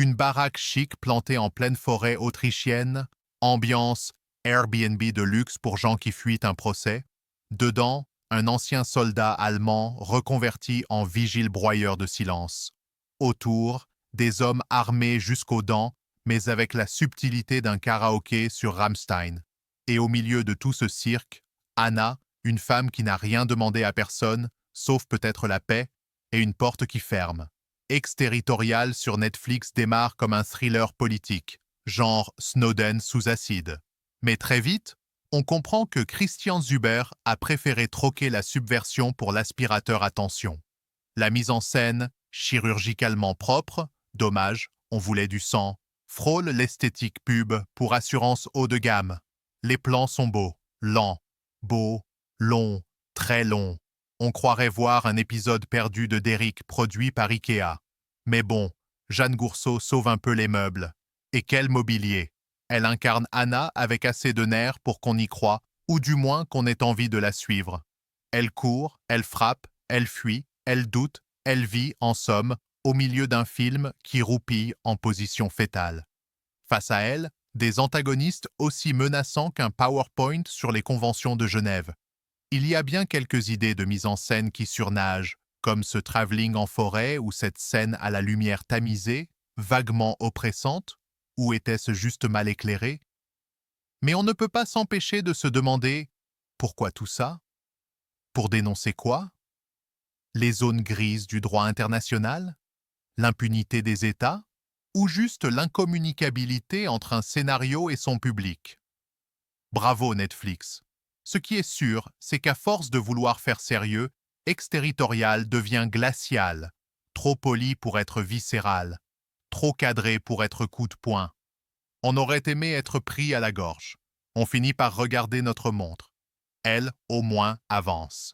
Une baraque chic plantée en pleine forêt autrichienne, ambiance Airbnb de luxe pour gens qui fuient un procès. Dedans, un ancien soldat allemand reconverti en vigile broyeur de silence. Autour, des hommes armés jusqu'aux dents, mais avec la subtilité d'un karaoké sur Rammstein. Et au milieu de tout ce cirque, Anna, une femme qui n'a rien demandé à personne, sauf peut-être la paix, et une porte qui ferme. Exterritorial sur Netflix démarre comme un thriller politique, genre Snowden sous acide. Mais très vite, on comprend que Christian Zuber a préféré troquer la subversion pour l'aspirateur à tension. La mise en scène, chirurgicalement propre, dommage, on voulait du sang, frôle l'esthétique pub pour assurance haut de gamme. Les plans sont beaux, lents, beaux, longs, très longs. On croirait voir un épisode perdu de Derrick produit par Ikea. Mais bon, Jeanne Gourceau sauve un peu les meubles. Et quel mobilier! Elle incarne Anna avec assez de nerfs pour qu'on y croie, ou du moins qu'on ait envie de la suivre. Elle court, elle frappe, elle fuit, elle doute, elle vit, en somme, au milieu d'un film qui roupille en position fétale. Face à elle, des antagonistes aussi menaçants qu'un PowerPoint sur les conventions de Genève. Il y a bien quelques idées de mise en scène qui surnagent, comme ce travelling en forêt ou cette scène à la lumière tamisée, vaguement oppressante, ou était-ce juste mal éclairé? Mais on ne peut pas s'empêcher de se demander pourquoi tout ça? Pour dénoncer quoi? Les zones grises du droit international? L'impunité des États? Ou juste l'incommunicabilité entre un scénario et son public? Bravo Netflix! Ce qui est sûr, c'est qu'à force de vouloir faire sérieux, exterritorial devient glacial, trop poli pour être viscéral, trop cadré pour être coup de poing. On aurait aimé être pris à la gorge. On finit par regarder notre montre. Elle, au moins, avance.